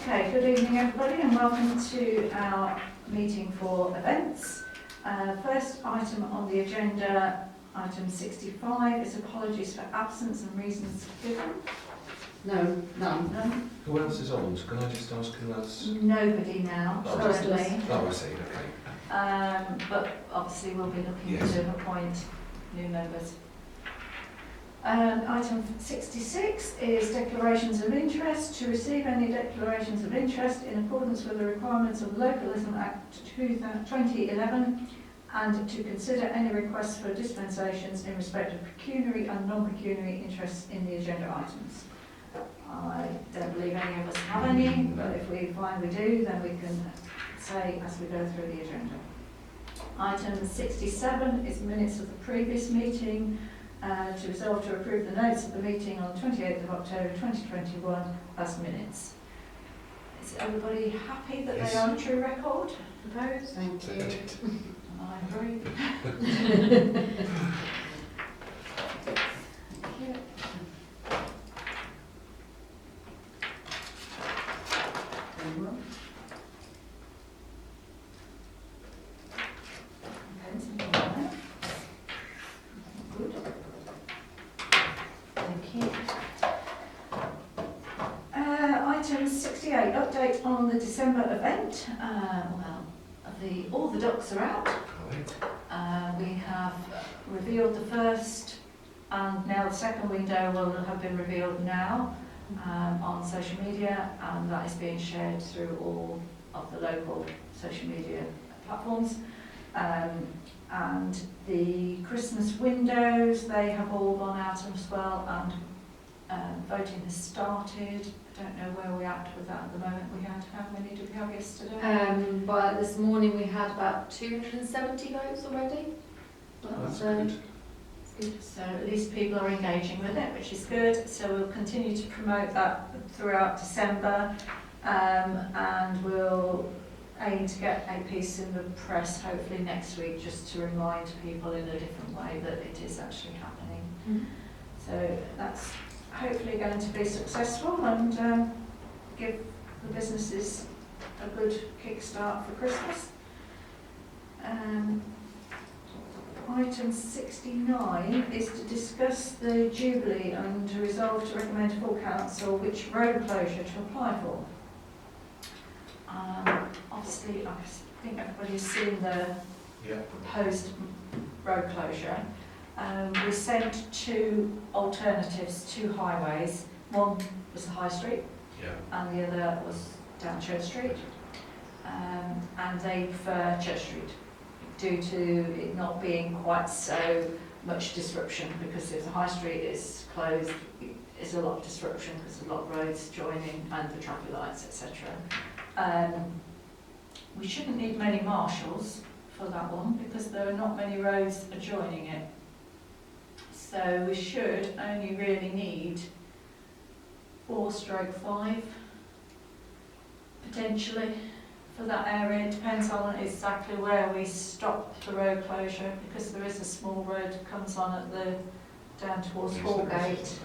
Okay, good evening everybody and welcome to our meeting for events. First item on the agenda, item 65, is apologies for absence and reasons given. No, none. None? Who else is on? Can I just ask who else? Nobody now, Oh, currently. Oh, I see, okay. But obviously we'll be looking Yes. to appoint new members. Item 66 is declarations of interest. To receive any declarations of interest in accordance with the requirements of Localism Act 2011 and to consider any requests for dispensations in respect of pecuniary and non-pecuniary interests in the agenda items. I don't believe any of us have any, but if we find we do, then we can say as we go through the agenda. Item 67 is minutes of the previous meeting. To resolve to approve the notes of the meeting on 28th of October 2021 as minutes. Is everybody happy that Yes. they are a true record? Suppose? Thank you. I agree. Good. Thank you. Item 68, update on the December event. All the ducks are out. Right. We have revealed the first and now the second window will have been revealed now on social media, and that is being shared through all of the local social media platforms. And the Christmas windows, they have all gone out as well, and voting has started. I don't know where we're at with that at the moment. We had, how many did we have yesterday? But this morning we had about 270 votes already. That's So, good. So at least people are engaging with it, which is good. So we'll continue to promote that throughout December, and we'll aim to get a piece in the press hopefully next week, just to remind people in a different way that it is actually happening. Mm-hmm. So that's hopefully going to be successful and give the businesses a good kickstart for Christmas. Item 69 is to discuss the Jubilee and to resolve to recommend to full council which road closure to apply for. Obviously, I think everybody's seen the Yeah. proposed road closure. We sent two alternatives, two highways. One was the High Street Yeah. and the other was down Church Street. And they prefer Church Street due to it not being quite so much disruption, because if the High Street is closed, there's a lot of disruption because a lot of roads joining and the traffic lights, etc. We shouldn't need many marshals for that one because there are not many roads adjoining it. So we should only really need 4/5 potentially for that area. It depends on exactly where we stop the road closure, because there is a small road that comes on at the down towards Hallgate,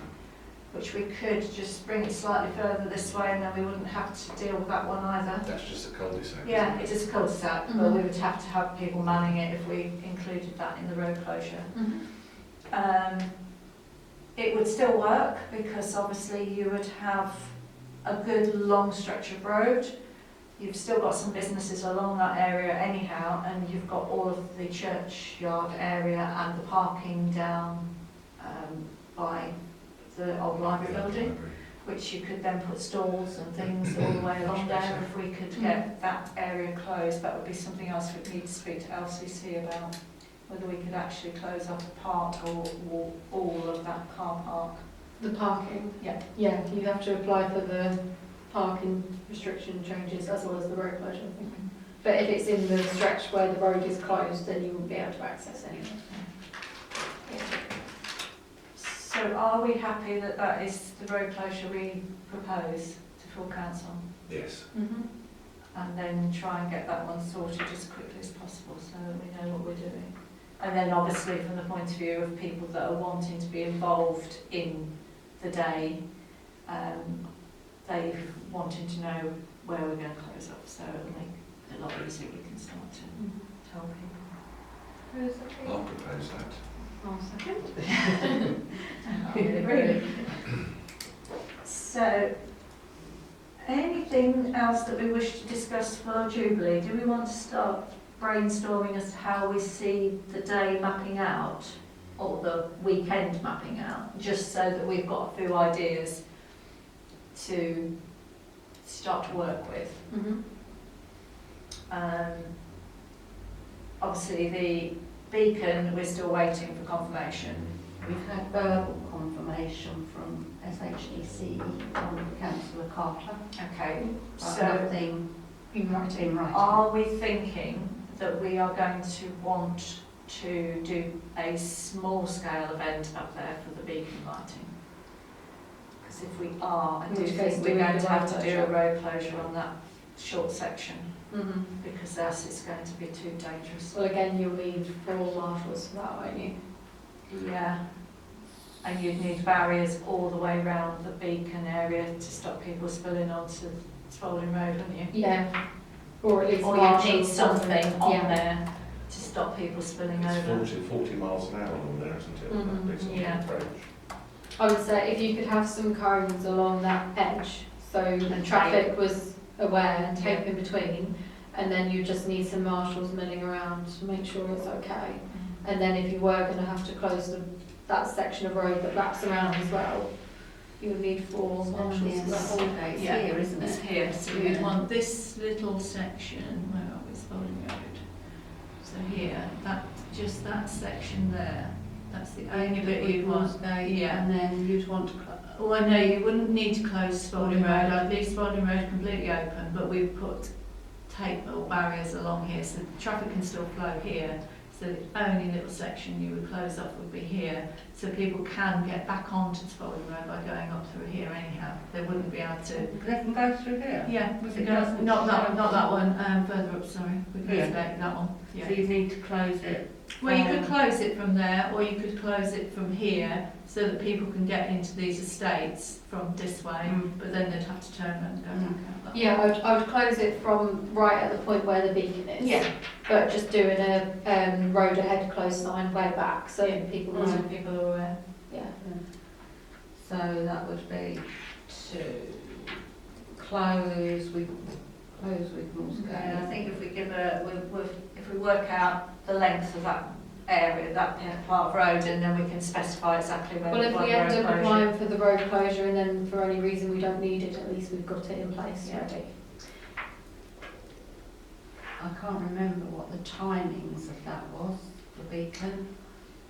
which we could just bring it slightly further this way and then we wouldn't have to deal with that one either. That's just a cul-de-sac. Yeah, it is a cul-de-sac, but we would have to have people manning it if we included that in the road closure. It would still work because obviously you would have a good long stretch of road. You've still got some businesses along that area anyhow, and you've got all of the churchyard area and the parking down by the old library building, which you could then put stalls and things all the way along there. If we could get that area closed, that would be something else we'd need to speak to LCC about, whether we could actually close off a part or all of that car park. the parking. Yeah. Yeah, you have to apply for the parking restriction changes as well as the road closure, I think. But if it's in the stretch where the road is closed, then you won't be able to access anyway. So are we happy that that is the road closure we propose to full council? Yes. And then try and get that one sorted as quickly as possible so that we know what we're doing. And then obviously from the point of view of people that are wanting to be involved in the day, they wanting to know where we're going to close off, so it'll make it a lot easier. We can start to tell people. Who's that? I'll propose that. I'll second. Really? So, anything else that we wish to discuss for Jubilee? Do we want to start brainstorming as to how we see the day mapping out, or the weekend mapping out, just so that we've got a few ideas to start to work with? Obviously, the beacon, we're still waiting for confirmation. We've had verbal confirmation from SHDC from Councillor Carter, Okay, but so nothing In writing. in writing. are we thinking that we are going to want to do a small scale event up there for the beacon lighting? Because if we are, I In do which case think do we're we going do to a have to road do a closure? road closure on that short section, Mm-hmm. because else it's going to be too dangerous. Well, again, you'll need 4 marshals for that, won't you? Yeah, and you'd need barriers all the way around the beacon area to stop people spilling onto Spalding Road, wouldn't you? Yeah. Or at least Or you marshals. need something on Yeah. there to stop people spilling It's over. 40 miles an hour on there, isn't it? Mhm, That big yeah. approach. I would say if you could have some cones along that edge, so And traffic was aware and tape Yeah. in between, and then you just need some marshals milling around to make sure it's okay. And then if you were going to have to close that section of road that wraps around as well, you would need 4 marshals Yes, for that whole. it's Yeah. here, isn't It's it? here, so Yeah. you'd want this little section, where are we, Spalding Road? So here, just that section there, that's the only bit you'd want. Yeah. And then you'd want to Well, no, you wouldn't need to close Spalding Spalding Road. Road. I'd leave Spalding Road completely open, but we've put tape or barriers along here so traffic can still flow here. So the only little section you would close off would be here, so people can get back onto Spalding Road by going up through here anyhow. They wouldn't be able to. They can go through here. Yeah, we It could go, doesn't not show- that one, further up, sorry. We could Yeah. select that one, So yeah. you need to close it. Well, you could close it from there, or you could close it from here, so that people can get into these estates from this way, but then they'd have to turn around and go back out that way. Yeah, I would close it from right at the point where the beacon is. Yeah, But just doing a road ahead close sign way back so Yeah. people so know. people are aware. Yeah. So that would be to close with Moor's Yeah, I Gate. think if we give if we work out the length of that area, that part of road, and then we can specify exactly where Well, we if want we the end road up closure. applying for the road closure and then for any reason we don't need it, at least we've got it in place Yeah. ready. I can't remember what the timings of that was, the beacon.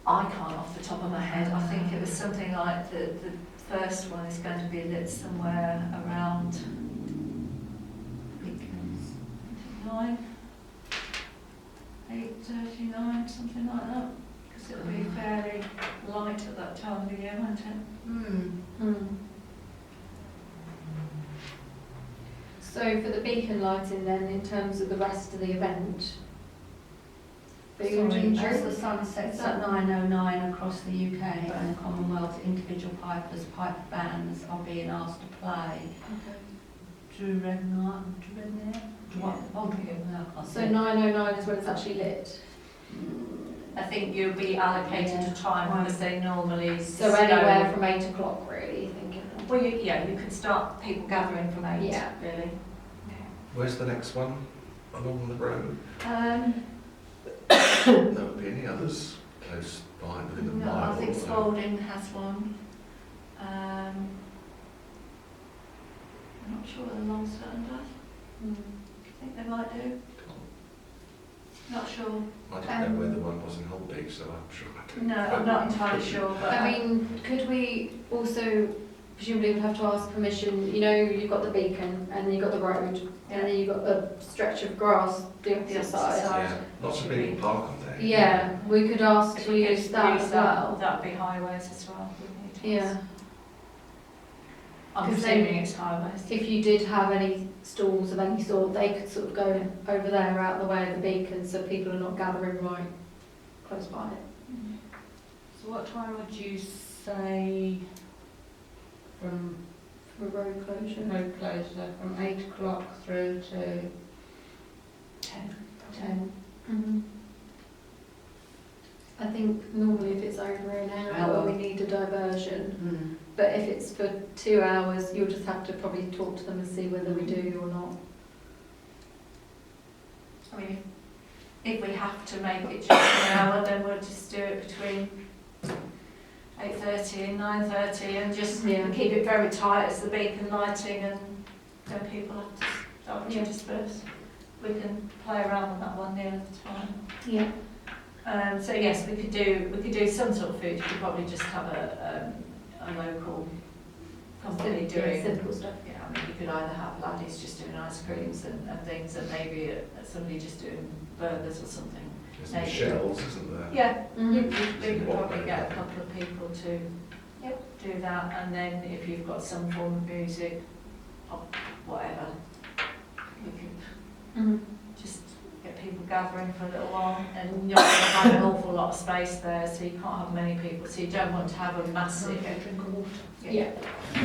I can't off the top of my head. I think it was something like the first one is going to be lit somewhere around Beacons. 9, 8:39, something like that. Because it'll be fairly light at that time of the year, won't it? So for the beacon lighting then, in terms of the rest of the event, food and As the drink? sun sets at 9:09 across the UK and the Commonwealth, individual pipe bands are being asked to play. Drew Redknapp, What? Oh, no, I can't So see. 9:09 is when it's actually lit. I think you'll be allocated a time because they normally So anywhere from 8 o'clock really, you're thinking? Well, you could start people gathering from 8, Yeah. really. Where's the next one along the road? There would be any others close by within a No, mile I think or so? Spalding has one. I'm not sure whether Longstone does. I think they might do. Not sure. I didn't know where the one was in Holbeek, so I'm sure I don't. No, I'm not entirely sure, but I mean, could we also, presumably would have to ask permission, you know, you've got the beacon and then you've got the road and then you've got a stretch of grass the opposite opposite side. side. Yeah, lots of people park on there. Yeah, we could ask if to we could use that as well. that'd be highways as well. we'd need to Yeah, ask. I'm 'Cause then- presuming it's highways. if you did have any stalls of any sort, they could sort of go over there out the way of the beacon so people are not gathering right close by it. So what time would you say from For road closure. road closure from 8 o'clock through to 10. I think normally if it's over an hour, we need a diversion. But if it's for 2 hours, you'll just have to probably talk to them and see whether we do or not. I mean, if we have to make it just an hour, then we'll just do it between 8:30 and 9:30 and just Yeah. keep it very tight as the beacon lighting, and then people have to start to Yeah. disperse. We can play around with that one near the time. Yeah. So yes, we could do some sort of food. You could probably just have a local company doing. Simple stuff. Yeah, I mean, you could either have laddies just doing ice creams and things, and maybe somebody just doing burgers or something. There's Maybe. Michelle's, isn't there? Yeah, Mhm. we could probably get a couple of people to do that, and then if you've got some form of music or whatever, we could Mhm. just get people gathering for a little while, and you're not going to have an awful lot of space there, so you can't have many people, so you don't want to have a massive, Yeah.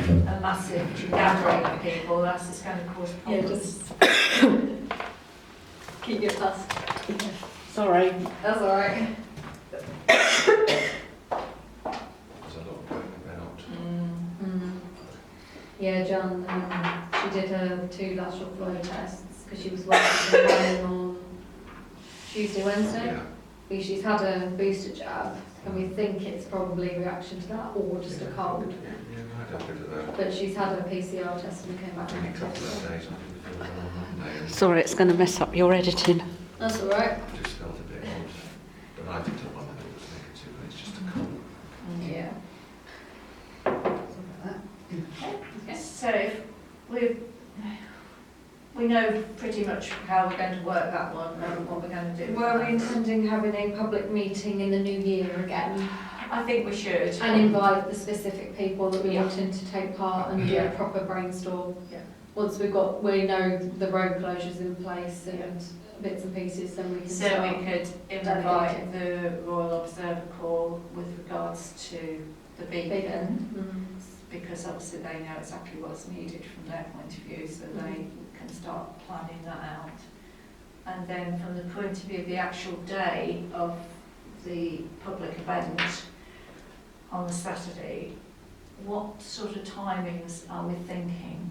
a massive gathering of people. That's just going to cause Yeah, problems. just keep it past. Sorry. That's all right. There's a lot going about. Yeah, John, she did her 2 lateral flow tests because she was working from home on Tuesday, Wednesday. Yeah. She's had a booster jab, and we think it's probably a reaction to that or just a cold. Yeah, I had a bit of that. But she's had a PCR test and came back Only a couple negative. of days, I didn't feel well on Monday. Sorry, it's going to mess up your editing. That's all right. I just felt a bit odd. But I picked up one that it was negative, but it's just a cold. Yeah. So if we know pretty much how we're going to work that one and what we're going to do. Were we intending having a public meeting in the new year again I think we should. and invite the specific people that we Yeah. wanted to take part and do Yeah. a proper brainstorm? Yeah. Once we know the road closures in place and bits and pieces, then we can So start. we could invite the Royal Observer Corps with regards to the beacon, because obviously they know exactly what's needed from their point of view, so they can start planning that out. And then from the point of view of the actual day of the public event on the Saturday, what sort of timings are we thinking?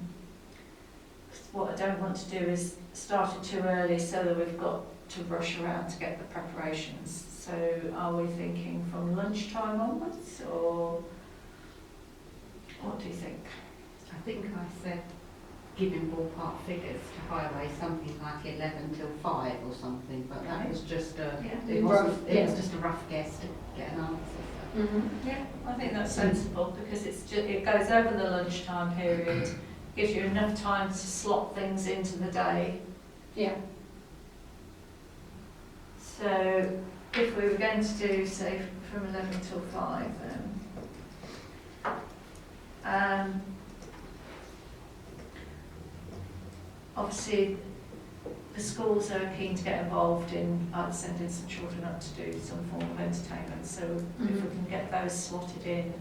'Cause what I don't want to do is start it too early so that we've got to rush around to get the preparations. So are we thinking from lunchtime onwards, or what do you think? I think I said, giving ballpark figures to highway, something like 11 till 5 or something, but that was just a, it was just a rough guess to get an answer. Yeah, I think that's sensible, because it goes over the lunchtime period, gives you enough time to slot things into the day. Yeah. So if we were going to do, say, from 11 till 5, obviously the schools are keen to get involved in sending some children up to do some form of entertainment, so if we can get those slotted in,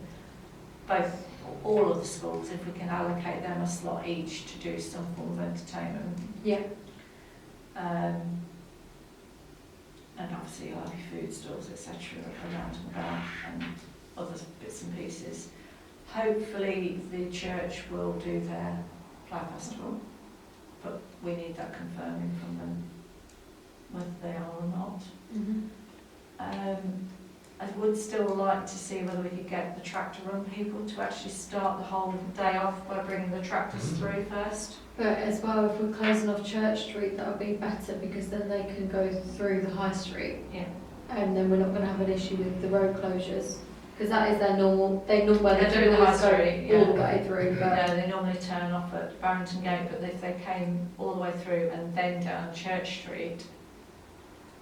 all of the schools, if we can allocate them a slot each to do some form of entertainment. Yeah. And obviously you'll have your food stalls, etc. around and about, and other bits and pieces. Hopefully the church will do their flower festival, but we need that confirming from them whether they are or not. I would still like to see whether we could get the tractor run people to actually start the whole day off by bringing the tractors through first. But as well, if we're closing off Church Street, that would be better, because then they can go through the high street. Yeah. And then we're not going to have an issue with the road closures, because that is their normal. They do They do the high always go street, all yeah. the way through. But No, they normally turn off at Barrington Gate, but if they came all the way through and then down Church Street,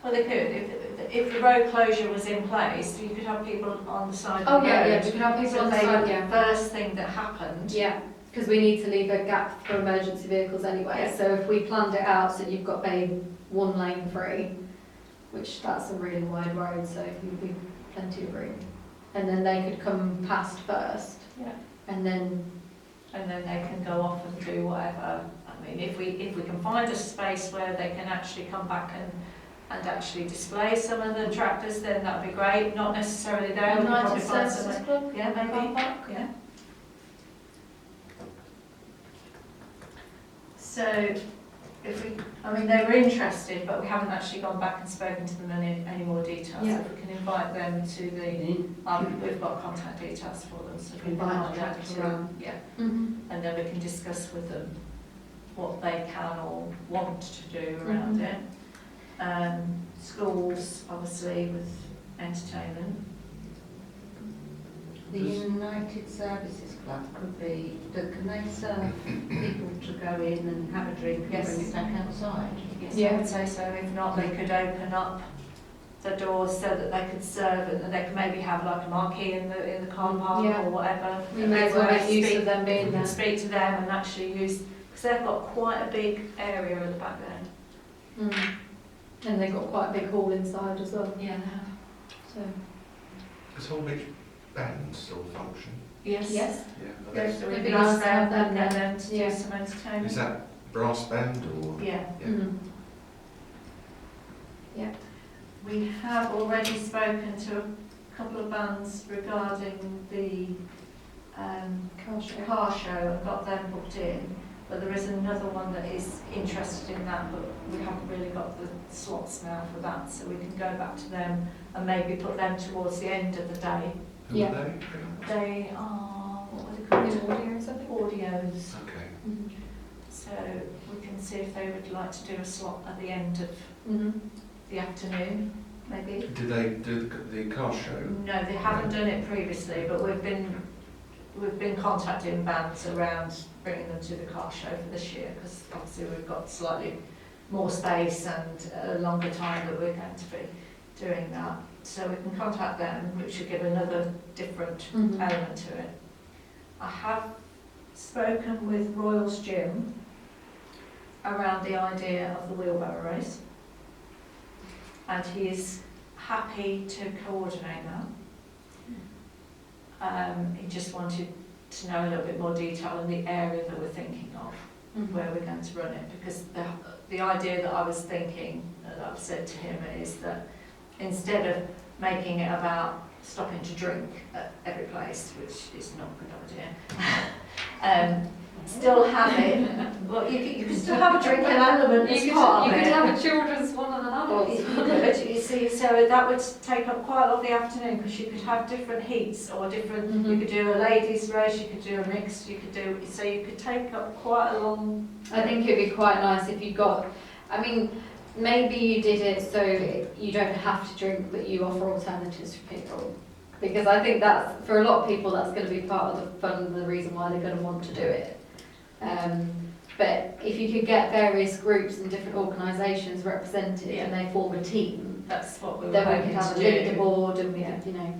well, they could. If the road closure was in place, you could have people on the side of the road. we could have people So on the they side. were Yeah. the first thing that happened. Yeah, because we need to leave a gap for emergency vehicles anyway. Yeah. So if we planned it out so you've got maybe one lane free, which that's a really wide road, so it would be plenty of room. And then they could come past first. Yeah. And then and then they can go off and do whatever. I mean, if we can find a space where they can actually come back and actually display some of the tractors, then that'd be great. Not necessarily there, we can probably United find Services somewhere. Club? Yeah, Car maybe. park? Yeah. So, I mean, they were interested, but we haven't actually gone back and spoken to them in any more detail. Yeah. So if we can invite them to the, we've got contact details for them, so if we can Invite invite them tractor to, around. yeah, Mhm. and then we can discuss with them what they can or want to do around Mhm. it. Schools, obviously, with entertainment. The United Services Club could be, can they serve people to go in and have a drink and Yes. bring it back outside? Yes, Yeah. I would say so. If not, they could open up the doors so that they could serve, and they could maybe have like a marquee in the car park Yeah. or whatever. We may as well make use Speak- of them being we there. can speak to them and actually use, because they've got quite a big area at the back there. Mm. And they've got quite a big hall inside as well, Yeah, they have. so. Does Hall Beach band still function? Yes. Yes. Yeah. Yes, so It'd we'd be be nice nice to have them them and get there. them to Yeah. do some entertainment. Is that brass band or? Yeah. Yeah. Mm. We have already spoken to a couple of bands regarding the Car show. car show and got them booked in, but there is another one that is interested in that, but we haven't really got the slots now for that, so we can go back to them and maybe put them towards the end of the day. Who Yeah. are they? They are, what were they Audio called? or something? Audios. Okay. Mhm. So we can see if they would like to do a slot at the end of Mhm. the afternoon, maybe. Did they do the car show? No, they haven't done it previously, but we've been contacting bands around bringing them to the car show for this year, because obviously we've got slightly more space and a longer time that we're going to be doing that. So we can contact them, which should give another different Mhm. element to it. I have spoken with Royals Gym around the idea of the wheelbarrow race, and he is happy to coordinate that. He just wanted to know a little bit more detail on the area that we're thinking of, Mhm. where we're going to run it, because the idea that I was thinking, that I've said to him, is that instead of making it about stopping to drink at every place, which is not a good idea, still have it, well, you can still have a drinking element as part of it. have a children's one and an adult's. You could, you see, so that would take up quite a lot of the afternoon, because you could have different heats or different, you Mhm. could do a ladies race, you could do a mix, you could do, so you could take up quite a long. I think it'd be quite nice if you got, I mean, maybe you did it so you don't have to drink, but you offer alternatives for people. Because I think that's, for a lot of people, that's going to be part of the fun and the reason why they're going to want to do it. But if you could get various groups and different organisations represented and they form a team, That's what we were then we hoping could have a to do. leaderboard and we Yeah. could, you know.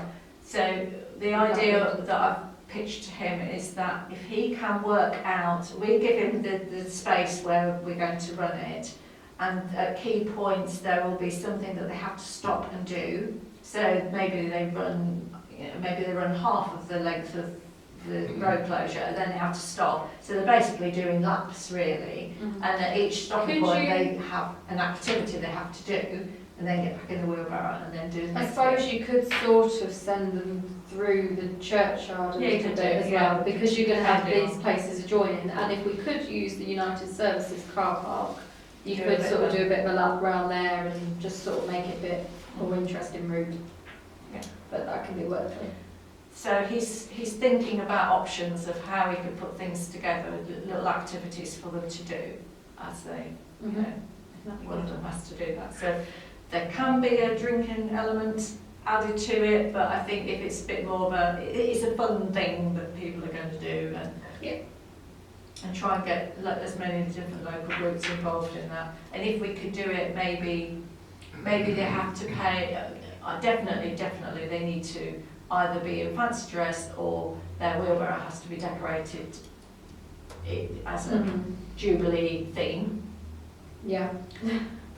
So the idea that I've pitched to him is that if he can work out, we give him the space where we're going to run it, and at key points there will be something that they have to stop and do. So maybe they run, maybe they run half of the length of the road closure, and then they have to stop. So they're basically doing laps really, and at each stopping Could point you- they have an activity they have to do, and then get back in the wheelbarrow and then do the I next suppose bit. you could sort of send them through the churchyard a Yeah, you little could bit do, as yeah. well, because you're going to have Can do. these places adjoining, and if we could use the United Services car park, you Do a could bit sort of of do a bit of a lap round there and just sort of make it a bit more interesting route. Yeah. But that can be worked with. So he's thinking about options of how he could put things together, little activities for them to do as they, you know, one of them has to do that. So there can be a drinking element added to it, but I think if it's a bit more of a, it is a fun thing that people are going to do, and try and get as many different local groups involved in that. And if we could do it, maybe they have to pay, definitely they need to either be in fancy dress or their wheelbarrow has to be decorated as a Jubilee theme. Yeah,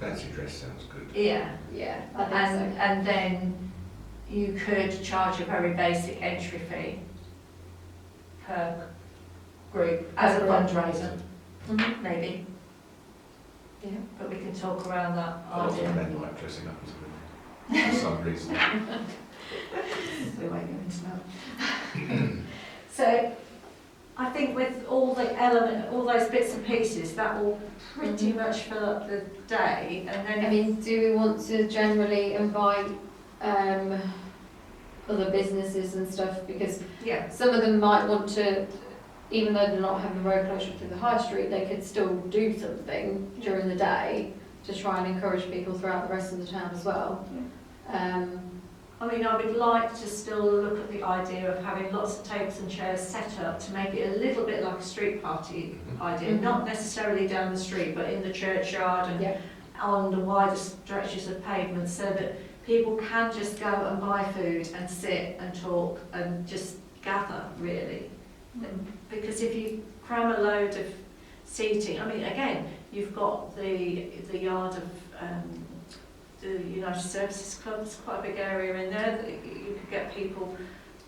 Fancy dress sounds good. Yeah. yeah, I think so. And then you could charge a very basic entry fee per group as a Everyone. fundraiser, Mhm. maybe. Yeah. But we can talk around that A lot of idea. men like dressing up as women, for some reason. We won't go into that. So, I think with all all those bits and pieces, that will pretty much fill up the day, and then I mean, do we want to generally invite other businesses and stuff? Because yeah, some of them might want to, even though they're not having the road closure through the high street, they could still do something during the day to try and encourage people throughout the rest of the town as well. I mean, I would like to still look at the idea of having lots of tables and chairs set up to make it a little bit like a street party idea, Mhm. not necessarily down the street, but in the churchyard and Yeah. on the wider stretches of pavement, so that people can just go and buy food and sit and talk and just gather, really. Because if you cram a load of seating, I mean, again, you've got the yard of the United Services Club. There's quite a big area in there that you could get people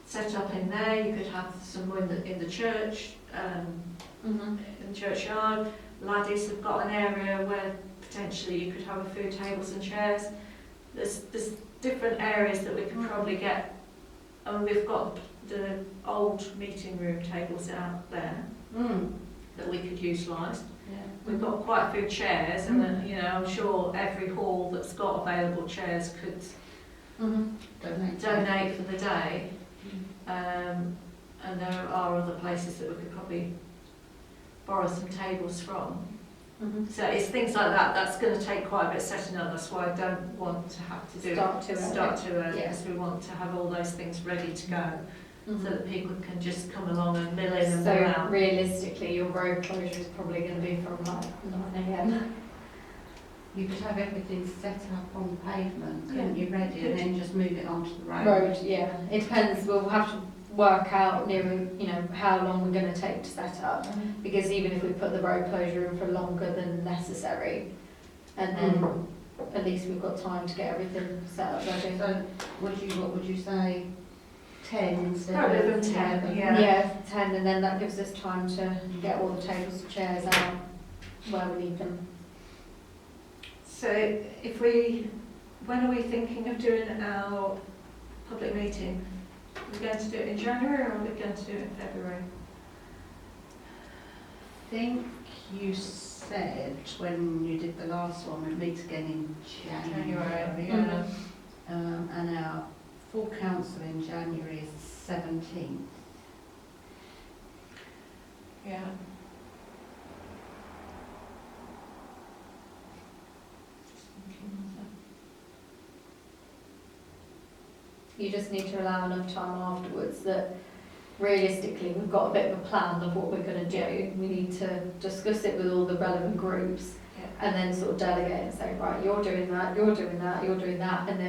set up in there. You could have some in the church, in the churchyard. Laddies have got an area where potentially you could have a food tables and chairs. There's different areas that we could probably get. And we've got the old meeting room tables out there that we could utilise. We've got quite a few chairs, and then, you know, I'm sure every hall that's got available chairs could donate for the day. And there are other places that we could probably borrow some tables from. So it's things like that. That's going to take quite a bit of setting up. That's why I don't want to have to do start too early, because we want to have all those things ready to go, so that people can just come along and mill in and mill So out. realistically, your road closure is probably going to be from like 9 AM. You could have everything set up on the pavement, couldn't you, ready, and then just move it onto the road. Road, yeah. It depends. We'll have to work out near, you know, how long we're going to take to set up. Because even if we put the road closure in for longer than necessary, and then at least we've got time to get everything set up ready. So, what would you say, 10 instead Probably of than 10, 11? yeah. 10, and then that gives us time to get all the tables and chairs out where we need them. So when are we thinking of doing our public meeting? Are we going to do it in January, or are we going to do it in February? I think you said when you did the last one, we'd meet again in January. Yeah. And our full council in January is the 17th. Yeah. You just need to allow enough time afterwards that realistically we've got a bit of a plan of what we're going to do. We need to discuss it with all the relevant groups, and then sort of delegate and say, right, you're doing that, you're doing that, you're doing that, and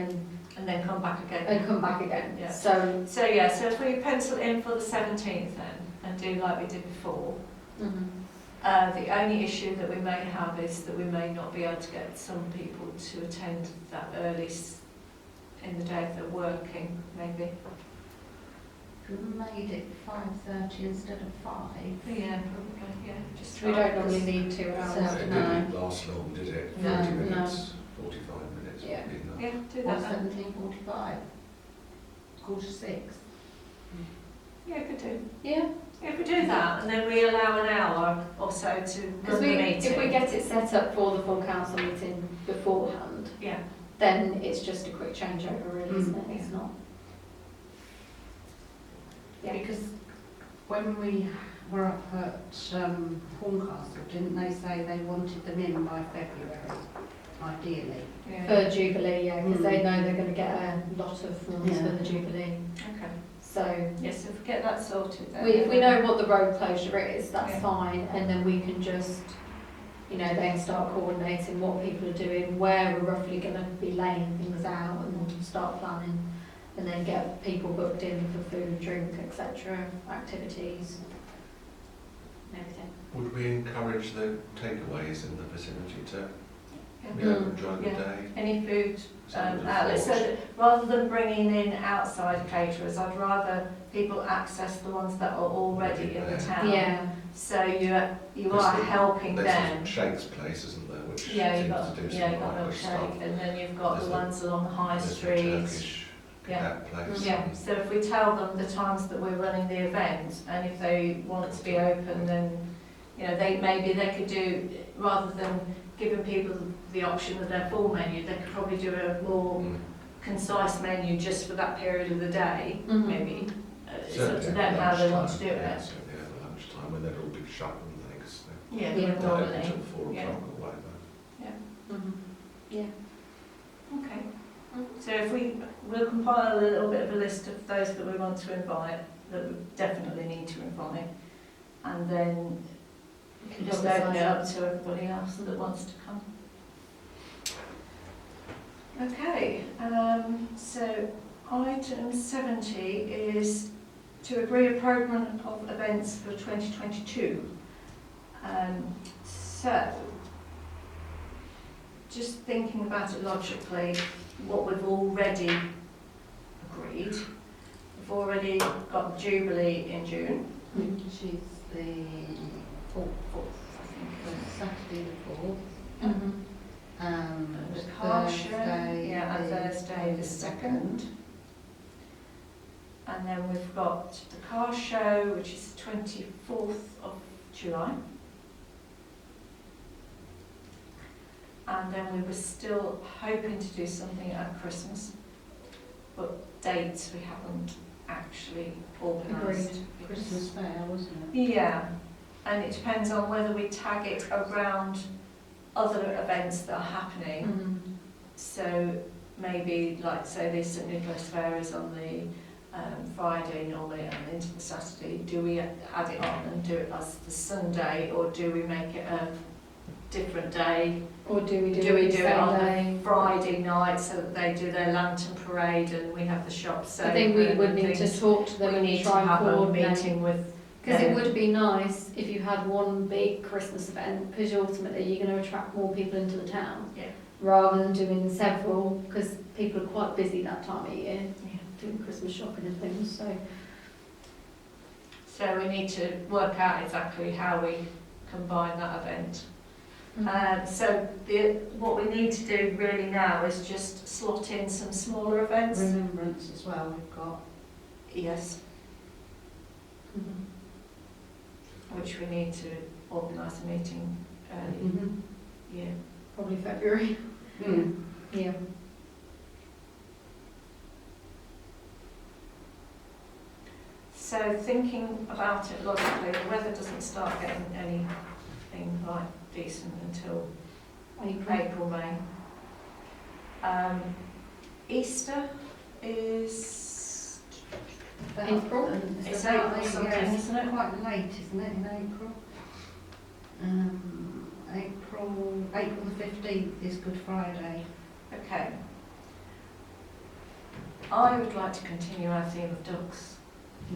then come back again. and come back again. Yeah. So So if we pencil it in for the 17th then, and do like we did before, the only issue that we may have is that we may not be able to get some people to attend that early in the day if they're working, maybe. We made it 5:30 instead of 5. Yeah, probably, yeah. Just we try don't normally this. need 2 hours. So- It No. didn't last long, did it? No, 40 no. minutes, 45 minutes. Yeah. Enough. Yeah, do Or that then. 17:45. 5:45. Yeah, could do. Yeah, If we do that, and then we allow an hour or so to because run the meeting. if we get it set up for the full council meeting beforehand, Yeah. then it's just a quick changeover, really, isn't it? It's not. Yeah. Because when we were up at Horncastle, didn't they say they wanted them in by February, ideally? Yeah. For Jubilee, yeah, because they know they're going to get a lot of forms Yeah. for the Jubilee. Okay. So Yes, if we get that sorted then. if we know what the road closure is, that's Yeah. fine, and then we can just, you know, then start coordinating what people are doing, where we're roughly going to be laying things out, and start planning, and then get people booked in for food, drink, etc., activities, and everything. Would we encourage the takeaways in the vicinity to Be open during the Yeah. day. Any food Is that what the outlets. So thoughts? that rather than bringing in outside caterers, I'd rather people access the ones that are already in the town. Yeah, So you There's are the- helping There's them. the Shakes place, isn't there, which Yeah, you've seems got to do yeah, some you've got quite good stuff. milkshake, and then you've got There's the the- ones along the high There's the street. Turkish Yeah. kebab place. Yeah, so if we tell them the times that we're running the event, and if they want to be open, then, you know, maybe they could do, rather than giving people the option of their full menu, they could probably do a more Mm. concise menu just for that period of the day, Mhm. maybe. It's up Certainly to at them how they want to do lunchtime, yeah, it. certainly at lunchtime when they're all big shop and things. Yeah, Yeah. They're not open normally. until 4 Yeah. o'clock or whatever. mhm, yeah. Okay. So if we'll compile a little bit of a list of those that we want to invite, that we definitely need to invite, and then we can just open it up to everybody else that wants to come. Okay, so item 70 is to agree a programme of events for 2022. So, just thinking about it logically, what we've already agreed, we've already got the Jubilee in June, Which is the 4th, I think, Saturday the 4th. Mhm. the car show, Thursday, and Thursday the 2nd. And then we've got the car show, which is the 24th of July. And then we were still hoping to do something at Christmas, but dates we haven't actually organised. Christmas fair, wasn't it? Yeah, and it depends on whether we tag it around other events that are happening. Mhm. So maybe, like, say, the St Nicholas Fair is on the Friday normally and into the Saturday. Do we add it on and do it as the Sunday, or do we make it a different day? Or do we do Do we it do it on Sunday? the Friday night so that they do their lantern parade and we have the shops I think we open would and need to things? talk to them We and need to try and have a coordinate. meeting with Because it them. would be nice if you had one big Christmas event, because ultimately you're going to attract more people into the town. Yeah. Rather than doing several, because people are quite busy that time of year, Yeah. doing Christmas shopping and things, so. So we need to work out exactly how we combine that event. So what we need to do really now is just slot in some smaller events. Remembrance as well, we've got. Yes, Mhm. which we need to organise a meeting early. Mhm. Yeah. Probably February. Mm. Yeah. So thinking about it logically, the weather doesn't start getting anything like decent until April, May. Easter is April? It's about April something, yeah, isn't it? Quite late, isn't it, in April? April the 15th is Good Friday. okay. I would like to continue our theme of ducks,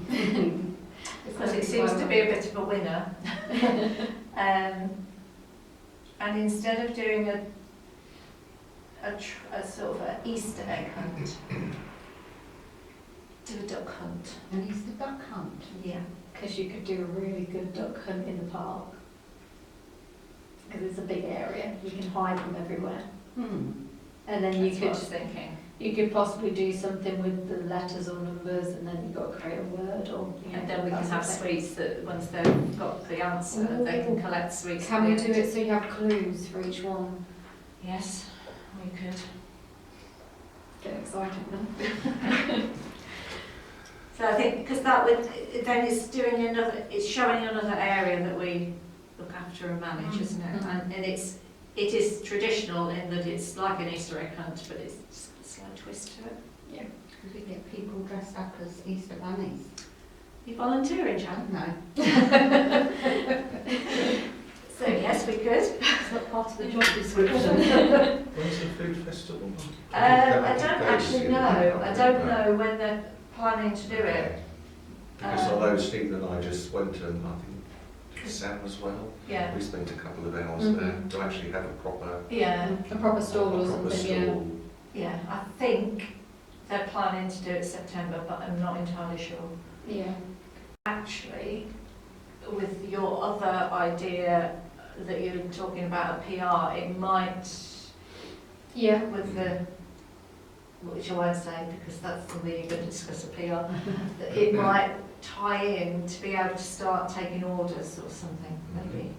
because it seems to be a bit of a winner. And instead of doing a sort of an Easter egg hunt, do a duck hunt. An Easter duck hunt. Yeah. Because you could do a really good duck hunt in the park. Because it's a big area, you can hide them everywhere. Hmm. And then you That's what I could was thinking. you could possibly do something with the letters or numbers, and then you've got to create a word, or you know, And then we can that have sort of thing. sweets that once they've got the answer, they can collect sweets. Can at we the do end. it so you have clues for each one? Yes, we could. Get excited then. So I think, because that would, then it's showing another area that we look after and manage, isn't it? Mhm. And it is traditional in that it's like an Easter egg hunt, but it's just got a slight twist to it. Yeah. Could we get people dressed up as Easter bunnies? You volunteering, Jan? No, So yes, we could. it's not part of the job description. When's the food festival? I don't actually know. I don't know when they're planning to do it. Because I know Stephen and I just went and I think Sam as well. Yeah, We spent a couple of hours Mhm. there to actually have a proper, yeah, A proper stall or proper something, yeah. stall. yeah. I think they're planning to do it September, but I'm not entirely sure. Yeah. Actually, with your other idea that you're talking about a PR, it might, Yeah. with the, which I won't say because that's something you're going to discuss a PR, that it might tie in to be able to start taking orders or something, maybe.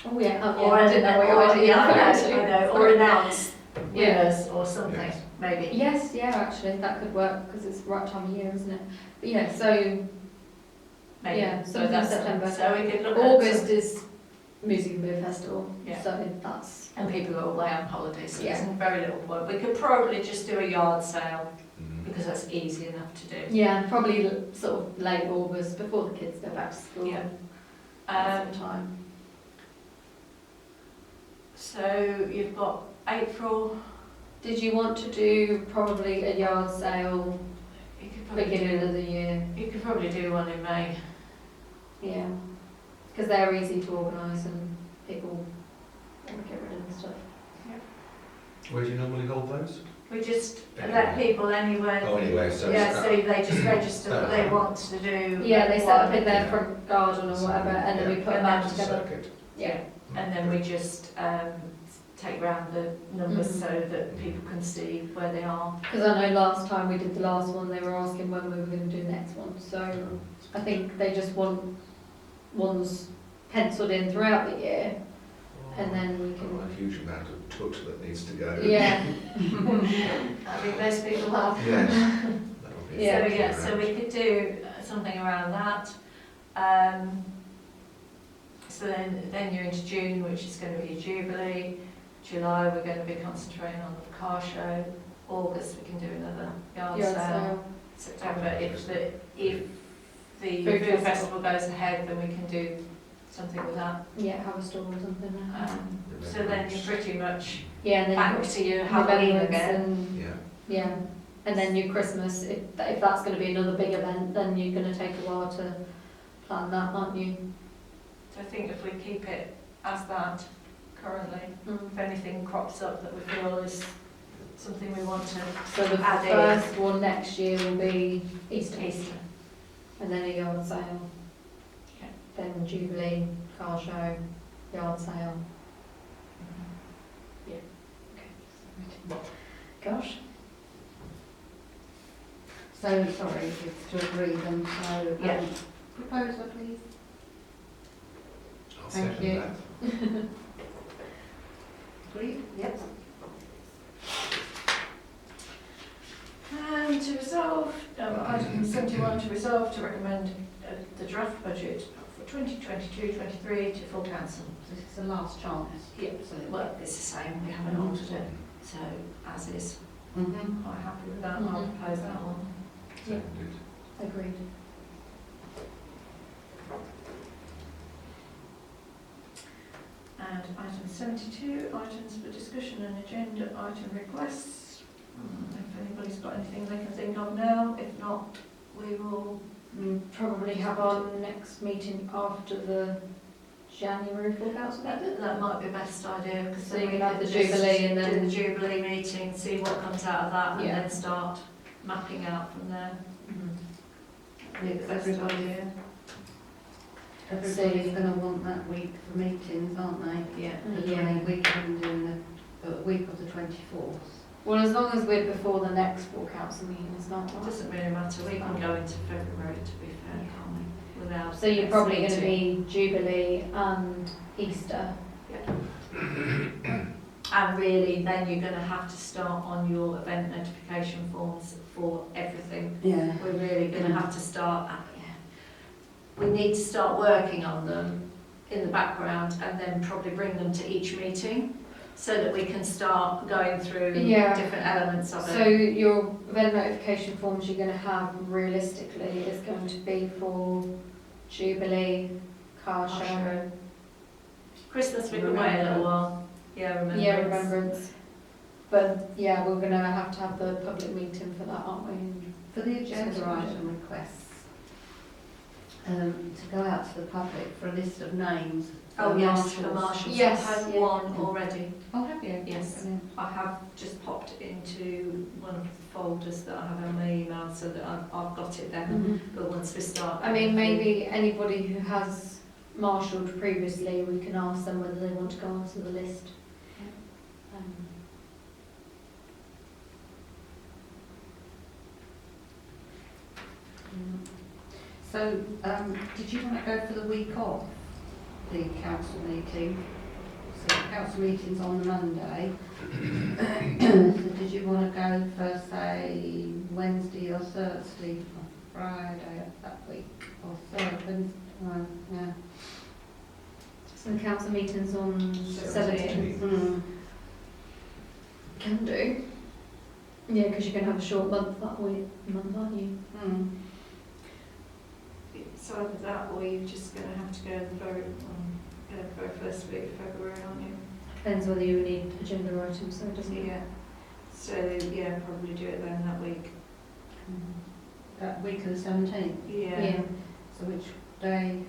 Oh yeah. Or I didn't know what your idea I was. know, or announce Yeah. winners or something, Yes. maybe. Yes, yeah, actually, that could work because it's the right time of year, isn't it? But yeah, so Maybe. Yeah, So something that's September. So we could look at August some- is Music and Beer Festival, Yeah. so that's and people are away on holiday, so Yeah. there's very little point. We could probably just do a yard sale Mhm. because that's easy enough to do. yeah, probably sort of late August before the kids go back to school. Yeah. That's the time. So you've got April. Did you want to do probably a yard sale You could probably beginning do. of the year? You could probably do one in May. Yeah, because they're easy to organise and people want to get rid of and stuff. Where do you normally hold those? We just Anyway. let people anywhere. Oh, anyway, so Yeah, it's, so they just register that they want to do. Yeah, they set up in their Yeah. front garden or whatever, and then we put them out And together. circuit. Yeah. And then we just take round the numbers Mhm. so that people can see where they are. Because I know last time we did the last one, they were asking when we were going to do the next one. So I think they just want ones penciled in throughout the year, and then we can. Oh, a huge amount of toot that needs to go. Yeah, I think most people have. Yes. That would be Yeah. So yeah, so we could do something around that. So then you're into June, which is going to be a Jubilee. July, we're going to be concentrating on the car show. August, we can do another yard yeah. sale. So September, if the Food food festival. festival goes ahead, then we can do something with that. yeah, have a store or something. So then you're pretty much Yeah, and then back to your Halloween Remembrance again. and Yeah. yeah, and then your Christmas. If that's going to be another big event, then you're going to take a while to plan that, aren't you? So I think if we keep it as that currently, if anything crops up that we feel is something we want to So the add first one next year will be Easter. Easter. And then a yard sale. Okay. Then Jubilee, car show, yard sale. Yeah. Okay. Gosh. So, sorry, it's to agree them, so, Yeah. proposer please. I'll Thank second you. that. Agreed? Yep. And to resolve, item 71, to resolve to recommend the draft budget for 2022-23 to full council. This is the last chance. Yep. Well, it's the same, we haven't altered it, so as is. Mm-hmm. Quite happy with that, I'll Mhm. propose that one. Yeah. Seconded. Agreed. And item 72, items for discussion and agenda item requests. If anybody's got anything they can think of now, if not, we will. Probably have our next meeting after the January full council meeting. That might be the best idea, because So then you we can have could the just Jubilee and do then- the Jubilee meeting, see what comes out of that, and Yeah. then start mapping out from there. I think the best Everybody- idea. Everybody's going to want that week for meetings, aren't they? Yeah. The Yeah. 20 week I'm doing the week of the 24th. Well, as long as we're before the next full council meeting, it's not. It doesn't really matter, we can go into February, to be fair, can't we? Without. So you're next probably going to meeting. be Jubilee and Easter. And really, then you're going to have to start on your event notification forms for everything. Yeah. We're really going to have to start, we need to start working on them in the background and then probably bring them to each meeting so that we can start going through Yeah. different elements of So it. your event notification forms you're going to have realistically is going to be for Jubilee, car Car show, show. Christmas we can wait a little while. Yeah, remembrance. yeah, remembrance. But yeah, we're going to have the public meeting for that, aren't we? For the agenda item requests, to go out to the public for a list of names. Oh, for yes, for marshals. Yes, I've had yeah. one already. Oh, have you? Yes. Brilliant. I have just popped it into one of the folders that I have on my email so that I've got it there. Mhm. But once we start... I mean, maybe anybody who has marshalled previously, we can ask them whether they want to go onto the list. Um, So, did you want to go for the week off, the council meeting? So the council meeting's on the Monday. So did you want to go for, say, Wednesday or Thursday or Friday of that week? Or Thursday? Yeah. So the council meeting's on 17th. 17th. Mm. Can do. Yeah, because you're going to have a short month that week, aren't you? Mm. So either that or you're just going to have to go the very first week of February, aren't you? Depends whether you need agenda items, so doesn't it? Yeah. So, yeah, probably do it then that week. That week of the 17th. Yeah. So which day?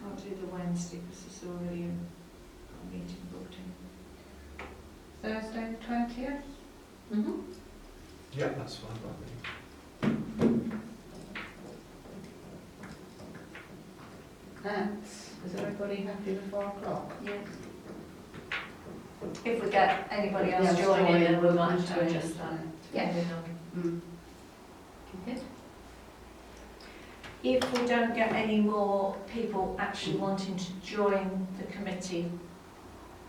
Can't do the Wednesday because it's already a meeting booked in. Thursday the 20th? Mm-hmm. Yeah, that's fine by me. Is everybody happy with 4 o'clock? Yeah. If we get anybody else Yes, joining, then we we'll might do it. adjust that. Yeah. Depending on- Mm. Good. If we don't get any more people actually wanting to join the committee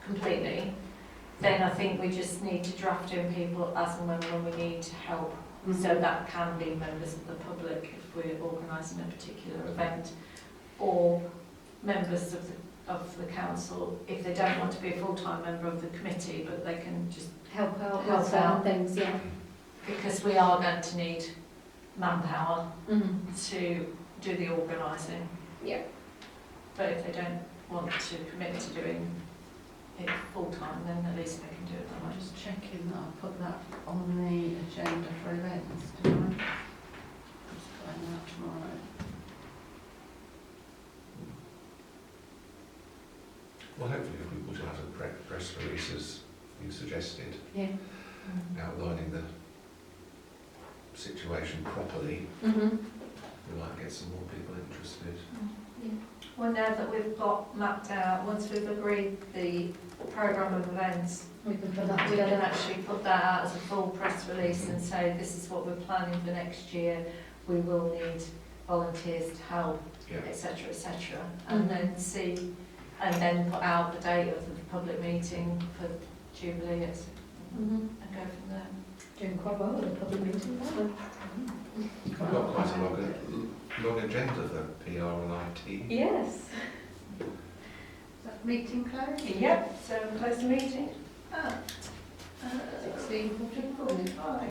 completely, then I think we just need to draft in people as and when we need help. So that can be members of the public if we're organising a particular event, or members of the council if they don't want to be a full-time member of the committee, but they can just, Help out Help with certain out. things, yeah. because we are going to need manpower Mm-hmm. to do the organising. Yeah. But if they don't want to commit to doing it full-time, then at least they can do it that I'm way. just checking that I put that on the agenda for events, didn't I? Just going out tomorrow. Well, hopefully if we put out a press release as you suggested, Yeah. outlining the situation properly, Mm-hmm. we might get some more people interested. Well, now that we've got mapped out, once we've agreed the programme of events, We can put that we can together. actually put that out as a full press release and say this is what we're planning for next year. We will need volunteers to help, Yeah. etc., etc. And then see, and then put out the date of the public meeting for Jubilee, etc. Mm-hmm. And go from there. Doing quite well at a public meeting, aren't we? We've got quite a long agenda for PR and IT. Yes. Is that meeting closed? Yep, so close the meeting at 16:45. 16:45.